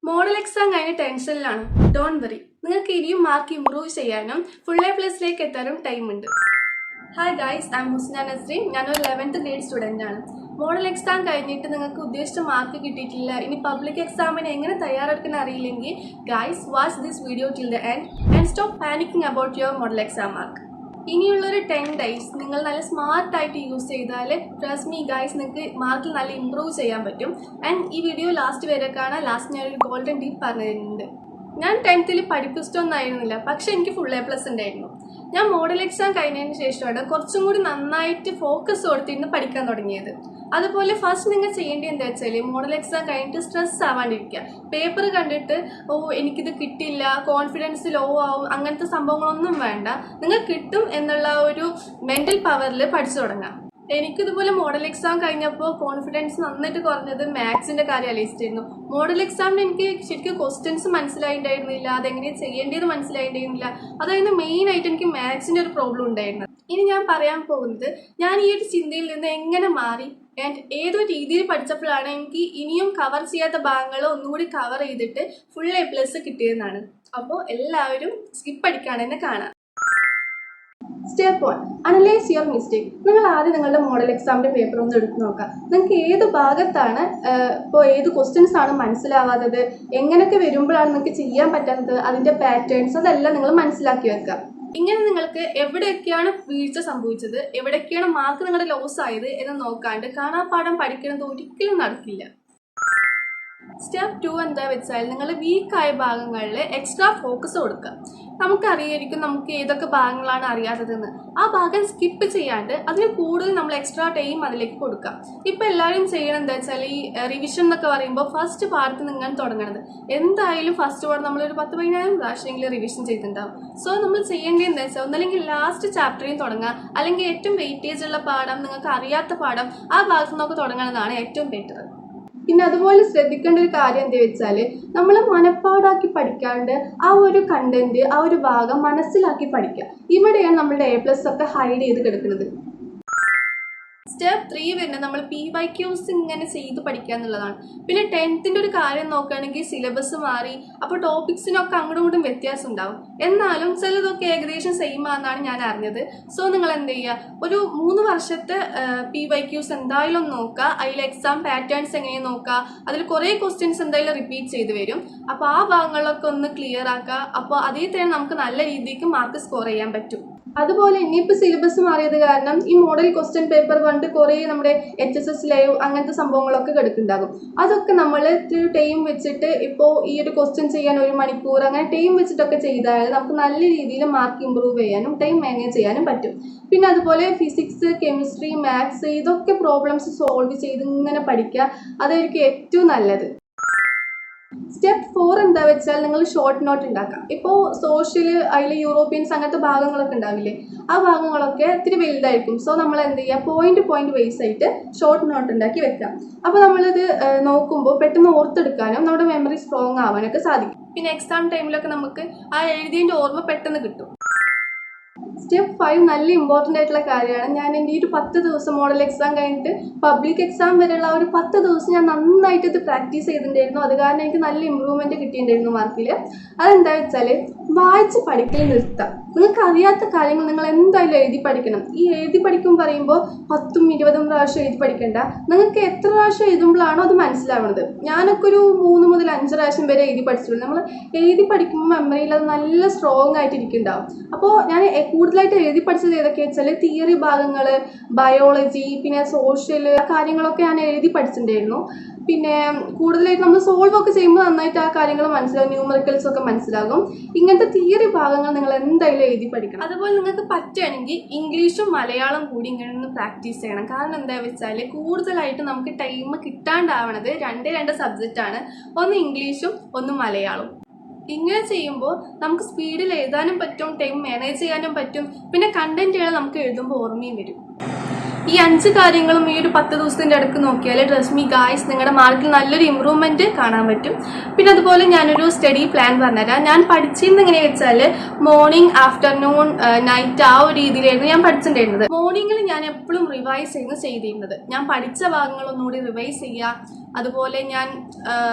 Model exam കഴിഞ്ഞ ടെൻഷനിലാണ്. Don't worry, നിങ്ങൾക്ക് ഇനിയും മാർക്ക് ഇംപ്രൂവ് ചെയ്യാനും ഫുൾ എ പ്ലസിലേക്ക് എത്താനും ടൈമുണ്ട്. ഹായ് ഗൈസ്, ഐ എം ഹുസ്ന നസ്രീൻ. ഞാനൊരു 11th ഗ്രേഡ് സ്റ്റുഡൻ്റ് ആണ്. മോഡൽ എക്സാം കഴിഞ്ഞിട്ട് നിങ്ങൾക്ക് ഉദ്ദേശിച്ച മാർക്ക് കിട്ടിയിട്ടില്ല, ഇനി പബ്ലിക് എക്സാമിന് എങ്ങനെ തയ്യാറെടുക്കാൻ അറിയില്ലെങ്കിൽ guys watch this video till the end and stop panicking about your model exam mark. ഇനിയുള്ളൊരു 10 days നിങ്ങൾ നല്ല സ്മാർട്ടായിട്ട് യൂസ് ചെയ്താൽ ട്രസ്റ്റ് മീ ഗൈസ്, നിങ്ങൾക്ക് മാർക്കിൽ നല്ല ഇമ്പ്രൂവ് ചെയ്യാൻ പറ്റും. ആൻഡ് ഈ വീഡിയോ ലാസ്റ്റ് വരെ കാണാൻ. ലാസ്റ്റ് ഞാനൊരു ഗോൾഡൻ ടിപ്പ് പറഞ്ഞു തരുന്നുണ്ട്. ഞാൻ 10th പഠിപ്പിച്ചിട്ടൊന്നും ആയിരുന്നില്ല, പക്ഷെ എനിക്ക് ഫുൾ എ പ്ലസ് ഉണ്ടായിരുന്നു. ഞാൻ മോഡൽ എക്സാം കഴിഞ്ഞതിന് ശേഷമാണ് കുറച്ചും കൂടി നന്നായിട്ട് ഫോക്കസ് കൊടുത്തിരുന്ന് പഠിക്കാൻ തുടങ്ങിയത്. അതുപോലെ ഫസ്റ്റ് നിങ്ങൾ ചെയ്യേണ്ടത് എന്താ വെച്ചാൽ മോഡൽ എക്സാം കഴിഞ്ഞിട്ട് സ്ട്രെസ് ആവാണ്ടിരിക്കുക. പേപ്പർ കണ്ടിട്ട് എനിക്കിത് കിട്ടില്ല, കോൺഫിഡൻസ് ലോ ആവും, അങ്ങനത്തെ സംഭവങ്ങളൊന്നും വേണ്ട. നിങ്ങൾ കിട്ടും എന്നുള്ള ഒരു മെൻ്റൽ പവറിൽ പഠിച്ചു തുടങ്ങാം. എനിക്കിതുപോലെ മോഡൽ എക്സാം കഴിഞ്ഞപ്പോൾ കോൺഫിഡൻസ് നന്നായിട്ട് കുറഞ്ഞത് മാത്സിൻ്റെ കാര്യം ആലോചിച്ചിരുന്നു. മോഡൽ എക്സാമിന് എനിക്ക് ശരിക്കും ക്വസ്റ്റ്യൻസ് മനസ്സിലായിട്ടുണ്ടായിരുന്നില്ല, അതെങ്ങനെയാണ് ചെയ്യേണ്ടത് മനസ്സിലായിട്ടുണ്ടായിരുന്നില്ല. അതായത് മെയിനായിട്ട് എനിക്ക് മാത്സിൻ്റെ ഒരു പ്രോബ്ലം ഉണ്ടായിരുന്നു. ഇനി ഞാൻ പറയാൻ പോകുന്നത് ഞാൻ ഈ ഒരു ചിന്തയിൽ നിന്ന് എങ്ങനെ മാറി ആൻഡ് ഏതൊരു രീതിയിൽ പഠിച്ചപ്പോഴാണ് എനിക്ക് ഇനിയും കവർ ചെയ്യാത്ത ഭാഗങ്ങൾ ഒന്നുകൂടി കവർ ചെയ്തിട്ട് ഫുൾ എ പ്ലസ് കിട്ടിയതെന്നാണ്. അപ്പോൾ എല്ലാവരും സ്കിപ്പ് അടിക്കാണ് എന്നെ കാണാം. Step 1, analyse your mistake. നിങ്ങൾ ആദ്യം നിങ്ങളുടെ മോഡൽ എക്സാമിൻ്റെ പേപ്പർ ഒന്ന് എടുത്ത് നോക്കാം. നിങ്ങൾക്ക് ഏത് ഭാഗത്താണ് ഇപ്പോൾ ഏത് ക്വസ്റ്റ്യൻസ് ആണ് മനസ്സിലാവാത്തത്, എങ്ങനെയൊക്കെ വരുമ്പോഴാണ് നിങ്ങൾക്ക് ചെയ്യാൻ പറ്റാത്തത്, അതിൻ്റെ പാറ്റേൺസ് അതെല്ലാം നിങ്ങൾ മനസ്സിലാക്കി വെക്കുക. ഇങ്ങനെ നിങ്ങൾക്ക് എവിടെയൊക്കെയാണ് വീഴ്ച സംഭവിച്ചത്, എവിടെയൊക്കെയാണ് മാർക്ക് നിങ്ങളുടെ ലോസ് ആയത് എന്ന് നോക്കാണ്ട് കാണാപ്പാഠം പഠിക്കുന്നത് ഒരിക്കലും നടക്കില്ല. സ്റ്റെപ്പ് 2 എന്താ വെച്ചാൽ നിങ്ങൾ വീക്കായ ഭാഗങ്ങളിൽ എക്സ്ട്രാ ഫോക്കസ് കൊടുക്കുക. നമുക്കറിയായിരിക്കും നമുക്ക് ഏതൊക്കെ ഭാഗങ്ങളാണ് അറിയാത്തതെന്ന്. ആ ഭാഗം സ്കിപ്പ് ചെയ്യാണ്ട് അതിന് കൂടുതൽ നമ്മൾ എക്സ്ട്രാ ടൈം അതിലേക്ക് കൊടുക്കുക. ഇപ്പം എല്ലാവരും ചെയ്യണം എന്താ വെച്ചാൽ ഈ റിവിഷൻ എന്നൊക്കെ പറയുമ്പോൾ ഫസ്റ്റ് പാർട്ട് നിങ്ങൾ തുടങ്ങണത് എന്തായാലും ഫസ്റ്റ് പാർട്ട് നമ്മളൊരു 10,000 പ്രാവശ്യമെങ്കിലും റിവിഷൻ ചെയ്തിട്ടുണ്ടാവും. സോ നമ്മൾ ചെയ്യേണ്ടത് എന്താ വെച്ചാൽ ഒന്നല്ലെങ്കിൽ ലാസ്റ്റ് ചാപ്റ്ററിൽ തുടങ്ങുക, അല്ലെങ്കിൽ ഏറ്റവും വെയിറ്റേജ് ഉള്ള പാഠം, നിങ്ങൾക്ക് അറിയാത്ത പാഠം ആ ഭാഗത്തു നിന്നൊക്കെ തുടങ്ങുന്നതാണ് ഏറ്റവും ബെറ്റർ. പിന്നെ അതുപോലെ ശ്രദ്ധിക്കേണ്ട ഒരു കാര്യം എന്താ വെച്ചാൽ നമ്മൾ മനപ്പാടാക്കി പഠിക്കാണ്ട് ആ ഒരു കണ്ടന്റ്, ആ ഒരു ഭാഗം മനസ്സിലാക്കി പഠിക്കുക. ഇവിടെയാണ് നമ്മളുടെ A+ ഒക്കെ ഹൈഡ് ചെയ്ത് കിടക്കുന്നത്. സ്റ്റെപ്പ് 3 വരുന്നത് നമ്മൾ PYQs ഇങ്ങനെ ചെയ്ത് പഠിക്കുക എന്നുള്ളതാണ്. പിന്നെ 10th ഒരു കാര്യം നോക്കുകയാണെങ്കിൽ സിലബസ് മാറി, അപ്പോൾ ടോപ്പിക്സിനൊക്കെ അങ്ങോട്ടും ഇങ്ങോട്ടും വ്യത്യാസം ഉണ്ടാവും. എന്നാലും ചിലതൊക്കെ ഏകദേശം സെയിം ആണെന്നാണ് ഞാൻ അറിഞ്ഞത്. സോ നിങ്ങൾ എന്ത് ചെയ്യുക, ഒരു 3 വർഷത്തെ PYQs എന്തായാലും നോക്കുക, അതിൽ എക്സാം പാറ്റേൺസ് എങ്ങനെയാണ് നോക്കുക, അതിൽ കുറേ ക്വസ്റ്റ്യൻസ് എന്തായാലും റിപ്പീറ്റ് ചെയ്ത് വരും. അപ്പോൾ ആ ഭാഗങ്ങളൊക്കെ ഒന്ന് ക്ലിയർ ആക്കുക. അപ്പോൾ അതേ തന്നെ നമുക്ക് നല്ല രീതിക്ക് മാർക്ക് സ്കോർ ചെയ്യാൻ പറ്റും. അതുപോലെ ഇനിയിപ്പോൾ സിലബസ് മാറിയത് കാരണം ഈ മോഡൽ ക്വസ്റ്റ്യൻ പേപ്പർ കൊണ്ട് കുറേ നമ്മുടെ HSS ലൈവ് അങ്ങനത്തെ സംഭവങ്ങളൊക്കെ കിടക്കുന്നുണ്ടാകും. അതൊക്കെ നമ്മൾ ടൈം വെച്ചിട്ട് ഇപ്പോൾ ഈ ഒരു ക്വസ്റ്റ്യൻ ചെയ്യാൻ 1 മണിക്കൂർ അങ്ങനെ ടൈം വെച്ചിട്ടൊക്കെ ചെയ്താൽ നമുക്ക് നല്ല രീതിയിൽ മാർക്ക് ഇമ്പ്രൂവ് ചെയ്യാനും ടൈം മാനേജ് ചെയ്യാനും പറ്റും. പിന്നെ അതുപോലെ ഫിസിക്സ്, കെമിസ്ട്രി, മാത്സ് ഇതൊക്കെ പ്രോബ്ലംസ് സോൾവ് ചെയ്ത് ഇങ്ങനെ പഠിക്കുക, അതായിരിക്കും ഏറ്റവും നല്ലത്. സ്റ്റെപ്പ് 4 എന്താ വെച്ചാൽ നിങ്ങൾ ഷോർട്ട് നോട്ട് ഉണ്ടാക്കാം. ഇപ്പോൾ സോഷ്യൽ, അതിൽ യൂറോപ്യൻസ് അങ്ങനത്തെ ഭാഗങ്ങളൊക്കെ ഉണ്ടാവില്ലേ, ആ ഭാഗങ്ങളൊക്കെ ഇത്തിരി വലുതായിരിക്കും. സോ നമ്മൾ എന്ത് ചെയ്യുക, പോയിന്റ് ബേസ് ആയിട്ട് ഷോർട്ട് നോട്ട് ഉണ്ടാക്കി വെക്കാം. അപ്പോൾ നമ്മളത് നോക്കുമ്പോൾ പെട്ടെന്ന് ഓർത്തെടുക്കാനും നമ്മുടെ മെമ്മറി സ്ട്രോങ് ആവാനൊക്കെ സാധിക്കും. പിന്നെ എക്സാം ടൈമിലൊക്കെ നമുക്ക് ആ എഴുതിയതിൻ്റെ ഓർമ്മ പെട്ടെന്ന് കിട്ടും. സ്റ്റെപ്പ് 5 നല്ല ഇമ്പോർട്ടൻ്റ് ആയിട്ടുള്ള കാര്യമാണ്. ഞാൻ എൻ്റെ ഈ ഒരു 10 ദിവസം മോഡൽ എക്സാം കഴിഞ്ഞിട്ട് പബ്ലിക് എക്സാം വരെയുള്ള ആ ഒരു 10 ദിവസം ഞാൻ നന്നായിട്ട് ഇത് പ്രാക്ടീസ് ചെയ്തിട്ടുണ്ടായിരുന്നു. അത് കാരണം എനിക്ക് നല്ല ഇമ്പ്രൂവ്മെൻറ്റ് കിട്ടിയിട്ടുണ്ടായിരുന്നു മാർക്കിൽ. അതെന്താ വെച്ചാൽ വായിച്ച് പഠിക്കൽ നിർത്താം. നിങ്ങൾക്ക് അറിയാത്ത കാര്യങ്ങൾ നിങ്ങൾ എന്തായാലും എഴുതി പഠിക്കണം. ഈ എഴുതി പഠിക്കും പറയുമ്പോൾ 10ഉം 20ഉം പ്രാവശ്യം എഴുതി പഠിക്കണ്ട. നിങ്ങൾക്ക് എത്ര പ്രാവശ്യം എഴുതുമ്പോഴാണോ അത് മനസ്സിലാവുന്നത്. ഞാനൊക്കെ ഒരു 3 മുതൽ 5 പ്രാവശ്യം വരെ എഴുതി പഠിച്ചിട്ടുണ്ട്. നമ്മൾ എഴുതി പഠിക്കുമ്പോൾ മെമ്മറിയിൽ അത് നല്ല സ്ട്രോങ് ആയിട്ട് ഇരിക്കുന്നുണ്ടാവും. അപ്പോൾ ഞാൻ കൂടുതലായിട്ട് എഴുതി പഠിച്ചത് ഏതൊക്കെ വെച്ചാൽ തിയറി ഭാഗങ്ങൾ, ബയോളജി, പിന്നെ സോഷ്യൽ കാര്യങ്ങളൊക്കെ ഞാൻ എഴുതി പഠിച്ചിട്ടുണ്ടായിരുന്നു. പിന്നെ കൂടുതലായിട്ട് നമ്മൾ സോൾവ് ഒക്കെ ചെയ്യുമ്പോൾ നന്നായിട്ട് ആ കാര്യങ്ങൾ മനസ്സിലാകും, ന്യൂമറിക്കൽസ് ഒക്കെ മനസ്സിലാകും. ഇങ്ങനത്തെ തിയറി ഭാഗങ്ങൾ നിങ്ങൾ എന്തായാലും എഴുതി പഠിക്കണം. അതുപോലെ നിങ്ങൾക്ക് പറ്റുകയാണെങ്കിൽ ഇംഗ്ലീഷും മലയാളം കൂടി ഇങ്ങനെ ഒന്ന് പ്രാക്ടീസ് ചെയ്യണം. കാരണം എന്താ വെച്ചാൽ കൂടുതലായിട്ട് നമുക്ക് ടൈം കിട്ടാണ്ടാവണത് 2 സബ്ജക്റ്റാണ്, ഒന്ന് ഇംഗ്ലീഷും ഒന്ന് മലയാളവും. ഇങ്ങനെ ചെയ്യുമ്പോൾ നമുക്ക് സ്പീഡിൽ എഴുതാനും പറ്റും, ടൈം മാനേജ് ചെയ്യാനും പറ്റും. പിന്നെ കണ്ടന്റുകൾ നമുക്ക് എഴുതുമ്പോൾ ഓർമ്മയും വരും. ഈ 5 കാര്യങ്ങളും ഈ ഒരു 10 ദിവസത്തിൻ്റെ അടുക്ക് നോക്കിയാൽ ട്രസ്റ്റ് മീ ഗായ്സ് നിങ്ങളുടെ മാർക്കിൽ നല്ലൊരു ഇമ്പ്രൂവ്മെൻറ്റ് കാണാൻ പറ്റും. പിന്നെ അതുപോലെ ഞാനൊരു സ്റ്റഡി പ്ലാൻ പറഞ്ഞുതരാം. ഞാൻ പഠിച്ചിരുന്നത് എങ്ങനെയാണെന്ന് വെച്ചാൽ മോർണിംഗ്, ആഫ്റ്റർനൂൺ, നൈറ്റ് ആ ഒരു രീതിയിലായിരുന്നു ഞാൻ പഠിച്ചിട്ടുണ്ടായിരുന്നത്. മോർണിംഗിൽ ഞാൻ എപ്പോഴും റിവൈസ് ചെയ്തിരുന്നത്. ഞാൻ പഠിച്ച ഭാഗങ്ങൾ ഒന്നുകൂടി റിവൈസ് ചെയ്യുക. അതുപോലെ ഞാൻ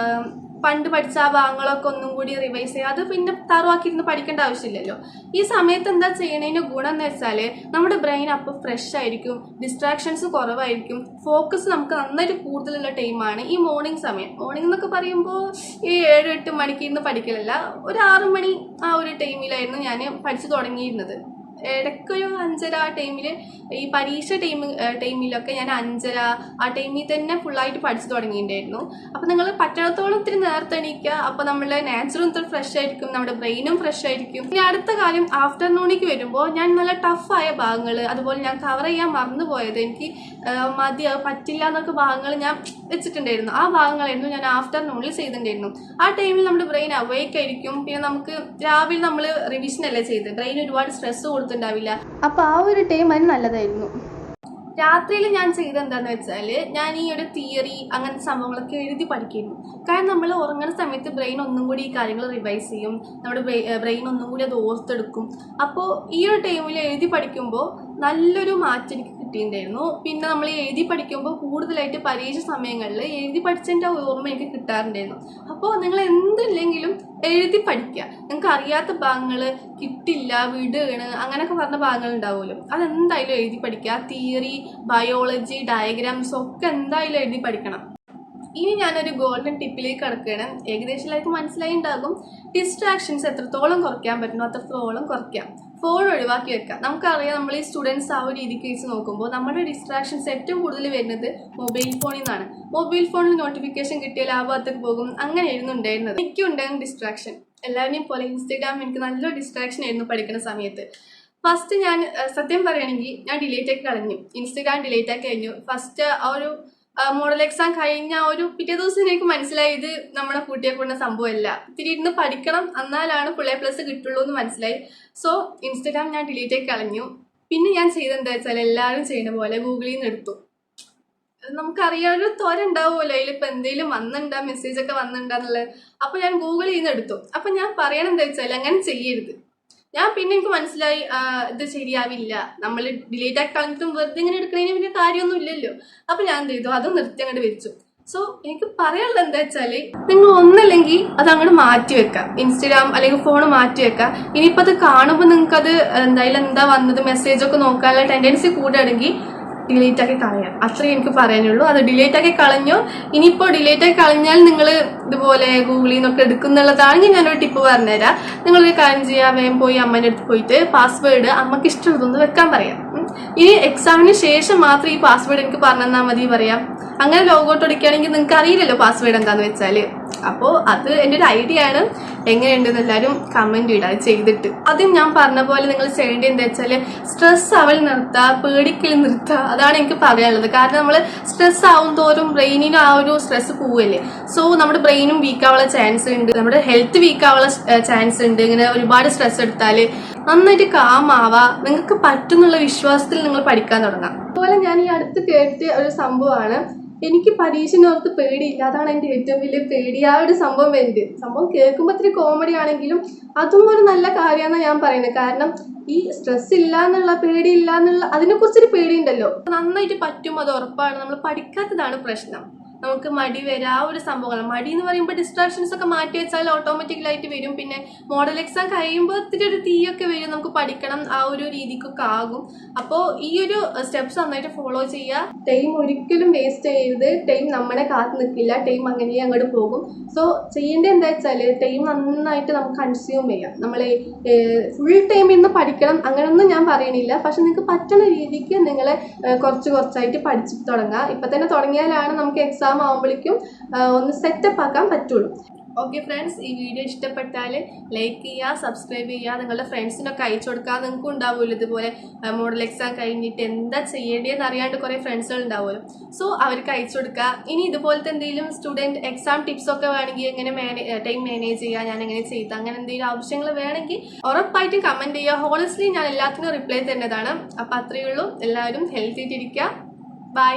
പണ്ട് പഠിച്ച ആ ഭാഗങ്ങളൊക്കെ ഒന്നും കൂടി റിവൈസ് ചെയ്യുക. അത് പിന്നെ തറവാക്കിയിരുന്ന് പഠിക്കേണ്ട ആവശ്യമില്ലല്ലോ. ഈ സമയത്ത് എന്താ ചെയ്യണതിന് ഗുണം എന്ന് വെച്ചാൽ നമ്മുടെ ബ്രെയിൻ അപ്പോൾ ഫ്രഷ് ആയിരിക്കും, ഡിസ്ട്രാക്ഷൻസ് കുറവായിരിക്കും, ഫോക്കസ് നമുക്ക് നന്നായിട്ട് കൂടുതലുള്ള ടൈമാണ് ഈ മോർണിംഗ് സമയം. മോർണിംഗ് എന്നൊക്കെ പറയുമ്പോൾ ഈ 7-8 മണിക്ക് ഇരുന്ന് പഠിക്കലല്ല, ഒരു 6 മണി ആ ഒരു ടൈമിലായിരുന്നു ഞാൻ പഠിച്ചു തുടങ്ങിയിരുന്നത്. ഇടയ്ക്കൊരു 5:30 ആ ടൈമിൽ, ഈ പരീക്ഷ ടൈമിലൊക്കെ ഞാൻ 5:30 ആ ടൈമിൽ തന്നെ ഫുള്ളായിട്ട് പഠിച്ചു തുടങ്ങിയിട്ടുണ്ടായിരുന്നു. അപ്പോൾ നിങ്ങൾ പറ്റണത്തോളം ഇത്തിരി നേരത്തെ എണീക്കുക. അപ്പോൾ നമ്മളുടെ നാച്ചുറും ഇത്തിരി ഫ്രഷ് ആയിരിക്കും, നമ്മുടെ ബ്രെയിനും ഫ്രഷ് ആയിരിക്കും. ഇനി അടുത്ത കാര്യം, ആഫ്റ്റർനൂണിലേക്ക് വരുമ്പോൾ ഞാൻ നല്ല ടഫായ ഭാഗങ്ങൾ, അതുപോലെ ഞാൻ കവർ ചെയ്യാൻ മറന്നുപോയത്, എനിക്ക് പറ്റില്ല എന്നൊക്കെ ഭാഗങ്ങൾ ഞാൻ വെച്ചിട്ടുണ്ടായിരുന്നു. ആ ഭാഗങ്ങളായിരുന്നു ഞാൻ ആഫ്റ്റർനൂണിൽ ചെയ്തിട്ടുണ്ടായിരുന്നു. ആ ടൈമിൽ നമ്മുടെ ബ്രെയിൻ അവൈക്ക് ആയിരിക്കും. പിന്നെ നമുക്ക് രാവിലെ നമ്മൾ റിവിഷൻ അല്ലേ ചെയ്ത്, ബ്രെയിൻ ഒരുപാട് സ്ട്രെസ് കൊടുത്തിട്ടുണ്ടാവില്ല. അപ്പോൾ ആ ഒരു ടൈം അതിന് നല്ലതായിരുന്നു. രാത്രിയിൽ ഞാൻ ചെയ്തെന്താണെന്ന് വെച്ചാൽ ഞാൻ ഈ ഒരു തിയറി അങ്ങനത്തെ സംഭവങ്ങളൊക്കെ എഴുതി പഠിക്കുന്നു. കാരണം നമ്മൾ ഉറങ്ങുന്ന സമയത്ത് ബ്രെയിൻ ഒന്നും കൂടി ഈ കാര്യങ്ങൾ റിവൈസ് ചെയ്യും, നമ്മുടെ ബ്രെയിൻ ഒന്നും കൂടി അത് ഓർത്തെടുക്കും. അപ്പോൾ ഈ ഒരു ടൈമിൽ എഴുതി പഠിക്കുമ്പോൾ നല്ലൊരു മാറ്റം എനിക്ക് കിട്ടിയിട്ടുണ്ടായിരുന്നു. പിന്നെ നമ്മൾ എഴുതി പഠിക്കുമ്പോൾ കൂടുതലായിട്ട് പരീക്ഷ സമയങ്ങളിൽ എഴുതി പഠിച്ചതിൻ്റെ ഓർമ്മ എനിക്ക് കിട്ടാറുണ്ടായിരുന്നു. അപ്പോൾ നിങ്ങൾ എന്തില്ലെങ്കിലും എഴുതി പഠിക്കുക. നിങ്ങൾക്ക് അറിയാത്ത ഭാഗങ്ങൾ കിട്ടില്ല, വിടുകയാണ് അങ്ങനെയൊക്കെ പറഞ്ഞ ഭാഗങ്ങൾ ഉണ്ടാവുമല്ലോ, അതെന്തായാലും എഴുതി പഠിക്കുക. തിയറി, ബയോളജി, ഡയഗ്രാംസ് ഒക്കെ എന്തായാലും എഴുതി പഠിക്കണം. ഇനി ഞാനൊരു ഗോൾഡൻ ടിപ്പിലേക്ക് കിടക്കുകയാണ്. ഏകദേശം എല്ലാവർക്കും മനസ്സിലായി ഉണ്ടാകും. ഡിസ്ട്രാക്ഷൻസ് എത്രത്തോളം കുറയ്ക്കാൻ പറ്റുമോ അത്രത്തോളം കുറയ്ക്കാം. ഫോൺ ഒഴിവാക്കി വെക്കാം. നമുക്കറിയാം, നമ്മൾ ഈ സ്റ്റുഡൻസ് ആ ഒരു രീതിക്ക് വെച്ച് നോക്കുമ്പോൾ നമ്മുടെ ഡിസ്ട്രാക്ഷൻസ് ഏറ്റവും കൂടുതൽ വരുന്നത് മൊബൈൽ ഫോണിൽ നിന്നാണ്. മൊബൈൽ ഫോണിൽ നോട്ടിഫിക്കേഷൻ കിട്ടിയാൽ ആ ഭാഗത്തേക്ക് പോകും. അങ്ങനെയായിരുന്നു ഉണ്ടായിരുന്നത്. എനിക്കും ഉണ്ടായിരുന്ന ഡിസ്ട്രാക്ഷൻ എല്ലാവരെയും പോലെ ഇൻസ്റ്റാഗ്രാം എനിക്ക് നല്ലൊരു ഡിസ്ട്രാക്ഷൻ ആയിരുന്നു പഠിക്കുന്ന സമയത്ത്. ഫസ്റ്റ് ഞാൻ സത്യം പറയുകയാണെങ്കിൽ ഞാൻ ഡിലീറ്റ് ആക്കി കളഞ്ഞു. ഇൻസ്റ്റാഗ്രാം ഡിലീറ്റ് ആക്കി കഴിഞ്ഞു. ഫസ്റ്റ് ആ ഒരു മോഡൽ എക്സാം കഴിഞ്ഞ ഒരു പിറ്റേ ദിവസം എനിക്ക് മനസ്സിലായി ഇത് നമ്മളെ കൂട്ടിയെ കൊണ്ട സംഭവമല്ല, ഇത്തിരി ഇരുന്ന് പഠിക്കണം, എന്നാലാണ് ഫുൾ A+ കിട്ടുള്ളൂ എന്ന് മനസ്സിലായി. സോ ഇൻസ്റ്റാഗ്രാം ഞാൻ ഡിലീറ്റ് ആക്കി കളഞ്ഞു. പിന്നെ ഞാൻ ചെയ്തെന്താ വെച്ചാൽ എല്ലാവരും ചെയ്യുന്ന പോലെ ഗൂഗിളിൽ നിന്ന് എടുത്തു. നമുക്കറിയാനൊരു ത്വര ഉണ്ടാവുമല്ലോ, അതിലിപ്പോൾ എന്തെങ്കിലും വന്നിട്ടുണ്ടാ, മെസ്സേജൊക്കെ വന്നിട്ടുണ്ടാന്നുള്ളത്. അപ്പോൾ ഞാൻ ഗൂഗിളിൽ നിന്ന് എടുത്തു. അപ്പം ഞാൻ പറയണെന്താ വെച്ചാൽ അങ്ങനെ ചെയ്യരുത്. പിന്നെ എനിക്ക് മനസ്സിലായി ഇത് ശരിയാവില്ല, നമ്മൾ ഡിലീറ്റ് ആക്കി കളഞ്ഞിട്ടും വെറുതെ ഇങ്ങനെ എടുക്കുന്നതിന് വലിയ കാര്യമൊന്നും ഇല്ലല്ലോ. അപ്പോൾ ഞാൻ എന്ത് ചെയ്തു, അതും നിർത്തി അങ്ങോട്ട് വെച്ചു. സോ എനിക്ക് പറയാനുള്ളത് എന്താ വെച്ചാൽ നിങ്ങൾ ഒന്നല്ലെങ്കിൽ അത് അങ്ങോട്ട് മാറ്റി വെക്കാം, ഇൻസ്റ്റാഗ്രാം അല്ലെങ്കിൽ ഫോൺ മാറ്റി വെക്കാം. ഇനിയിപ്പോൾ അത് കാണുമ്പോൾ നിങ്ങൾക്കത് എന്താ വന്നത് മെസ്സേജൊക്കെ നോക്കാനുള്ള ടെൻഡൻസി കൂടുകയാണെങ്കിൽ ഡിലീറ്റ് ആക്കി കളയാം. അത്രയും എനിക്ക് പറയാനുള്ളൂ. അത് ഡിലീറ്റ് ആക്കി കളഞ്ഞോ. ഇനിയിപ്പോൾ ഡിലീറ്റ് ആക്കി കളഞ്ഞാൽ നിങ്ങൾ ഇതുപോലെ ഗൂഗിളിൽ നിന്നൊക്കെ എടുക്കുന്നുള്ളതാണെങ്കിൽ ഞാനൊരു ടിപ്പ് പറഞ്ഞുതരാം. നിങ്ങളൊരു കാര്യം ചെയ്യുക, വേഗം പോയി അമ്മേൻ്റെ അടുത്ത് പോയിട്ട് പാസ്വേഡ് അമ്മക്ക് ഇഷ്ടമുള്ളതൊന്ന് വെക്കാൻ പറയാം. ഇനി എക്സാമിന് ശേഷം മാത്രം ഈ പാസ്വേഡ് എനിക്ക് പറഞ്ഞു തന്നാൽ മതി പറയാം. അങ്ങനെ ലോഗൗട്ട് അടിക്കുകയാണെങ്കിൽ നിങ്ങൾക്ക് അറിയില്ലല്ലോ പാസ്വേഡ് എന്താന്ന് വെച്ചാൽ. അപ്പോൾ അത് എൻ്റെ ഒരു ഐഡിയ ആണ്. എങ്ങനെയുണ്ടെന്ന് എല്ലാവരും കമൻറ്റ് ഇടുക ചെയ്തിട്ട്. ആദ്യം ഞാൻ പറഞ്ഞ പോലെ നിങ്ങൾ ചെയ്യേണ്ടത് എന്താ വെച്ചാൽ സ്ട്രെസ് ആവൽ നിർത്തുക, പേടിക്കൽ നിർത്തുക. അതാണ് എനിക്ക് പറയാനുള്ളത്. കാരണം നമ്മൾ സ്ട്രെസ് ആവും തോറും ബ്രെയിനിന് ആ ഒരു സ്ട്രെസ് പോവല്ലേ. സോ നമ്മുടെ ബ്രെയിനും വീക്കാവാനുള്ള ചാൻസ് ഉണ്ട്, നമ്മുടെ ഹെൽത്ത് വീക്കാവാനുള്ള ചാൻസ് ഉണ്ട്. ഇങ്ങനെ ഒരുപാട് സ്ട്രെസ് എടുത്താൽ നന്നായിട്ട് കാമാവാ, നിങ്ങൾക്ക് പറ്റുന്നുള്ള വിശ്വാസത്തിൽ നിങ്ങൾ പഠിക്കാൻ തുടങ്ങാം. അതുപോലെ ഞാൻ ഈ അടുത്ത് കേട്ട ഒരു സംഭവമാണ്, എനിക്ക് പരീക്ഷനോർത്ത് പേടിയില്ല, അതാണ് എൻ്റെ ഏറ്റവും വലിയ പേടി. ആ ഒരു സംഭവം കേൾക്കുമ്പോൾ ഇത്തിരി കോമഡി ആണെങ്കിലും അതും ഒരു നല്ല കാര്യമാണെന്നാണ് ഞാൻ പറയുന്നത്. കാരണം ഈ സ്ട്രെസ് ഇല്ല എന്നുള്ള, പേടിയില്ല എന്നുള്ള, അതിനെക്കുറിച്ചൊരു പേടിയുണ്ടല്ലോ, നന്നായിട്ട് പറ്റും, അത് ഉറപ്പാണ്. നമ്മൾ പഠിക്കാത്തതാണ് പ്രശ്നം. നമുക്ക് മടി വരാ ആ ഒരു സംഭവങ്ങൾ. മടി എന്ന് പറയുമ്പോൾ ഡിസ്ട്രാക്ഷൻസ് ഒക്കെ മാറ്റി വെച്ചാൽ ഓട്ടോമാറ്റിക്കലായിട്ട് വരും. പിന്നെ മോഡൽ എക്സാം കഴിയുമ്പോൾ ഒത്തിരി ഒരു തീയൊക്കെ വരും, നമുക്ക് പഠിക്കണം ആ ഒരു രീതിക്കൊക്കെ ആകും. അപ്പോൾ ഈ ഒരു സ്റ്റെപ്സ് നന്നായിട്ട് ഫോളോ ചെയ്യുക. ടൈം ഒരിക്കലും വേസ്റ്റ് ചെയ്യരുത്. ടൈം നമ്മളെ കാത്തു നിൽക്കില്ല, ടൈം അങ്ങനെ അങ്ങോട്ട് പോകും. സോ ചെയ്യേണ്ടത് എന്താ വെച്ചാൽ ടൈം നന്നായിട്ട് നമുക്ക് കൺസ്യൂം ചെയ്യാം. നമ്മൾ ഫുൾ ടൈം ഇരുന്ന് പഠിക്കണം അങ്ങനെയൊന്നും ഞാൻ പറയണില്ല. പക്ഷെ നിങ്ങൾക്ക് പറ്റുന്ന രീതിക്ക് നിങ്ങൾ കുറച്ചായിട്ട് പഠിച്ചു തുടങ്ങുക. ഇപ്പം തന്നെ തുടങ്ങിയാലാണ് നമുക്ക് എക്സാം ആകുമ്പോഴേക്കും ഒന്ന് സെറ്റപ്പ് ആക്കാൻ പറ്റുള്ളൂ. ഓക്കെ ഫ്രണ്ട്സ്, ഈ വീഡിയോ ഇഷ്ടപ്പെട്ടാൽ ലൈക്ക് ചെയ്യുക, സബ്സ്ക്രൈബ് ചെയ്യുക, നിങ്ങളുടെ ഫ്രണ്ട്സിനൊക്കെ അയച്ചു കൊടുക്കുക. നിങ്ങൾക്കും ഉണ്ടാവുമല്ലോ ഇതുപോലെ മോഡൽ എക്സാം കഴിഞ്ഞിട്ട് എന്താ ചെയ്യേണ്ടതെന്ന് അറിയാണ്ട് കുറേ ഫ്രണ്ട്സുകൾ ഉണ്ടാവുമല്ലോ. സോ അവർക്ക് അയച്ചു കൊടുക്കുക. ഇനി ഇതുപോലത്തെ എന്തെങ്കിലും സ്റ്റുഡൻറ്റ് എക്സാം ടിപ്സൊക്കെ വേണമെങ്കിൽ എങ്ങനെ ടൈം മാനേജ് ചെയ്യുക, ഞാൻ എങ്ങനെ ചെയ്ത്, അങ്ങനെ എന്തെങ്കിലും ആവശ്യങ്ങൾ വേണമെങ്കിൽ ഉറപ്പായിട്ടും കമൻറ്റ് ചെയ്യുക. ഹോണസ്റ്റ്ലി ഞാൻ എല്ലാത്തിനും റിപ്ലൈ തരുന്നതാണ്. അപ്പോൾ അത്രയേ ഉള്ളൂ. എല്ലാവരും ഹെൽത്തി ആയിട്ടിരിക്കുക. ബൈ.